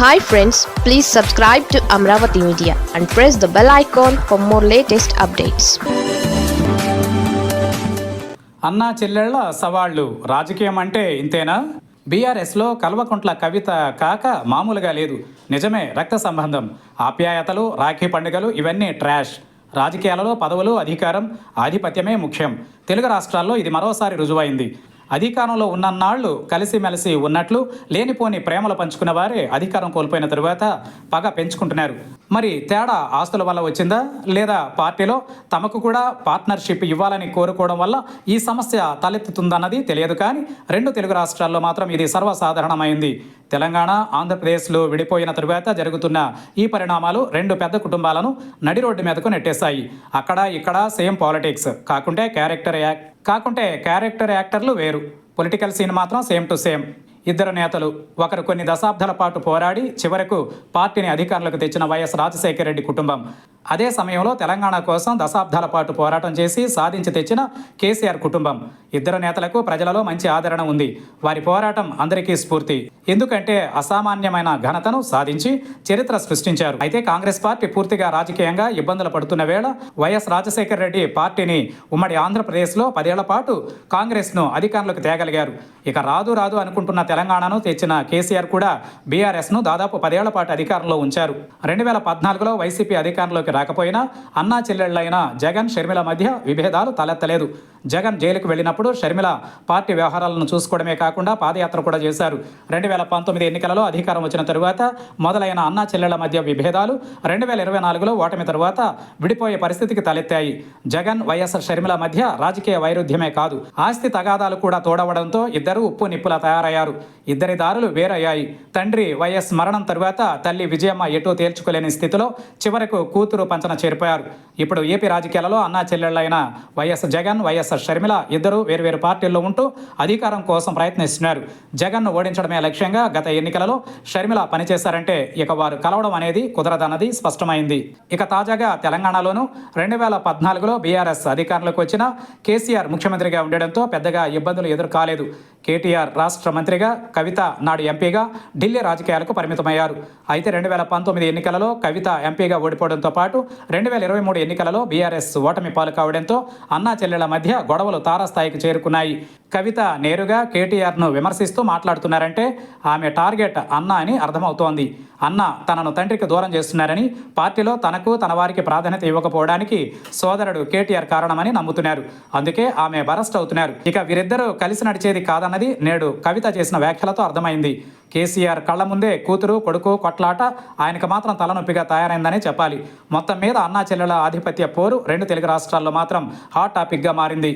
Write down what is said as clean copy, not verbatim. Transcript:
Hi friends, please subscribe to Amravati Media and press the bell icon for more latest updates. అన్నా చెల్లెళ్ల సవాళ్లు రాజకీయం అంటే ఇంతేనా? బీఆర్ఎస్లో కల్వకుంట్ల కవిత కాక మామూలుగా లేదు. నిజమే, రక్త సంబంధం, ఆప్యాయతలు, రాఖీ పండుగలు ఇవన్నీ ట్రాష్. రాజకీయాలలో పదవులు, అధికారం, ఆధిపత్యమే ముఖ్యం. తెలుగు రాష్ట్రాల్లో ఇది మరోసారి రుజువైంది. అధికారంలో ఉన్నన్నాళ్లు కలిసిమెలిసి ఉన్నట్లు లేనిపోని ప్రేమలు పంచుకున్న వారే అధికారం కోల్పోయిన తరువాత పగ పెంచుకుంటున్నారు. మరి తేడా ఆస్తుల వల్ల వచ్చిందా, లేదా పార్టీలో తమకు కూడా పార్ట్నర్షిప్ ఇవ్వాలని కోరుకోవడం వల్ల ఈ సమస్య తలెత్తుతుందన్నది తెలియదు. కానీ రెండు తెలుగు రాష్ట్రాల్లో మాత్రం ఇది సర్వసాధారణమైంది. తెలంగాణ, ఆంధ్రప్రదేశ్లో విడిపోయిన తరువాత జరుగుతున్న ఈ పరిణామాలు రెండు పెద్ద కుటుంబాలను నడి రోడ్డు మీదకు నెట్టేశాయి. అక్కడ ఇక్కడ సేమ్ పాలిటిక్స్, కాకుంటే క్యారెక్టర్ యాక్టర్లు వేరు. పొలిటికల్ సీన్ మాత్రం సేమ్ టు సేమ్. ఇద్దరు నేతలు, ఒకరు కొన్ని దశాబ్దాల పాటు పోరాడి చివరకు పార్టీని అధికారులకు తెచ్చిన వైఎస్ రాజశేఖర రెడ్డి కుటుంబం. అదే సమయంలో తెలంగాణ కోసం దశాబ్దాల పాటు పోరాటం చేసి సాధించి తెచ్చిన కేసీఆర్ కుటుంబం. ఇద్దరు నేతలకు ప్రజలలో మంచి ఆదరణ ఉంది. వారి పోరాటం అందరికీ స్ఫూర్తి. ఎందుకంటే అసామాన్యమైన ఘనతను సాధించి చరిత్ర సృష్టించారు. అయితే కాంగ్రెస్ పార్టీ పూర్తిగా రాజకీయంగా ఇబ్బందులు పడుతున్న వేళ వైఎస్ రాజశేఖర రెడ్డి పార్టీని ఉమ్మడి ఆంధ్రప్రదేశ్లో 10 ఏళ్ల పాటు కాంగ్రెస్ను అధికారంలోకి తేగలిగారు. ఇక రాదు అనుకుంటున్న తెలంగాణను తెచ్చిన కేసీఆర్ కూడా బీఆర్ఎస్ను దాదాపు 10 ఏళ్ల పాటు అధికారంలో ఉంచారు. 2014లో వైసీపీ అధికారంలోకి రాకపోయినా అన్నా చెల్లెళ్లైన జగన్, షర్మిల మధ్య విభేదాలు తలెత్తలేదు. జగన్ జైలుకు వెళ్ళినప్పుడు షర్మిల పార్టీ వ్యవహారాలను చూసుకోవడమే కాకుండా పాదయాత్ర కూడా చేశారు. 2019 ఎన్నికలలో అధికారం వచ్చిన తరువాత మొదలైన అన్నా చెల్లెళ్ల మధ్య విభేదాలు 2024లో ఓటమి తరువాత విడిపోయే పరిస్థితికి తలెత్తాయి. జగన్, వైఎస్ షర్మిల మధ్య రాజకీయ వైరుధ్యమే కాదు, ఆస్తి తగాదాలు కూడా తోడవడంతో ఇద్దరు ఉప్పు నిప్పులా తయారయ్యారు. ఇద్దరి దారులు వేరయ్యాయి. తండ్రి వైఎస్ మరణం తరువాత తల్లి విజయమ్మ ఎటూ తేల్చుకోలేని స్థితిలో చివరకు కూతురు పంచన చేరిపోయారు. ఇప్పుడు ఏపీ రాజకీయాలలో అన్నా చెల్లెళ్లైన వైఎస్ జగన్, వైఎస్ షర్మిల ఇద్దరు వేర్వేరు పార్టీల్లో ఉంటూ అధికారం కోసం ప్రయత్నిస్తున్నారు. జగన్ను ఓడించడమే లక్ష్యంగా గత ఎన్నికలలో షర్మిల పనిచేశారంటే ఇక వారు కలవడం అనేది కుదరదన్నది స్పష్టమైంది. ఇక తాజాగా తెలంగాణలోనూ 2014లో బీఆర్ఎస్ అధికారంలోకి వచ్చిన కేసీఆర్ ముఖ్యమంత్రిగా ఉండడంతో పెద్దగా ఇబ్బందులు ఎదుర్కాలేదు. కేటీఆర్ రాష్ట్ర మంత్రిగా, కవిత నాడు ఎంపీగా ఢిల్లీ రాజకీయాలకు పరిమితమయ్యారు. అయితే 2019 ఎన్నికలలో కవిత ఎంపీగా ఓడిపోవడంతో పాటు 2023 ఎన్నికలలో బీఆర్ఎస్ ఓటమి పాలు కావడంతో అన్నా చెల్లెళ్ల మధ్య గొడవలు తారాస్థాయికి చేరుకున్నాయి. కవిత నేరుగా కేటీఆర్ను విమర్శిస్తూ మాట్లాడుతున్నారంటే ఆమె టార్గెట్ అన్నా అని అర్థమవుతోంది. అన్న తనను తండ్రికి దూరం చేస్తున్నారని, పార్టీలో తనకు తన వారికి ప్రాధాన్యత ఇవ్వకపోవడానికి సోదరుడు కేటీఆర్ కారణమని నమ్ముతున్నారు. అందుకే ఆమె బరస్ట్ అవుతున్నారు. ఇక వీరిద్దరూ కలిసి నడిచేది కాదన్నది నేడు కవిత చేసిన వ్యాఖ్యలతో అర్థమైంది. కేసీఆర్ కళ్ల ముందే కూతురు కొడుకు కొట్లాట ఆయనకు మాత్రం తలనొప్పిగా తయారైందనే చెప్పాలి. మొత్తం మీద అన్నా చెల్లెల ఆధిపత్య పోరు రెండు తెలుగు రాష్ట్రాల్లో మాత్రం హాట్ టాపిక్గా మారింది.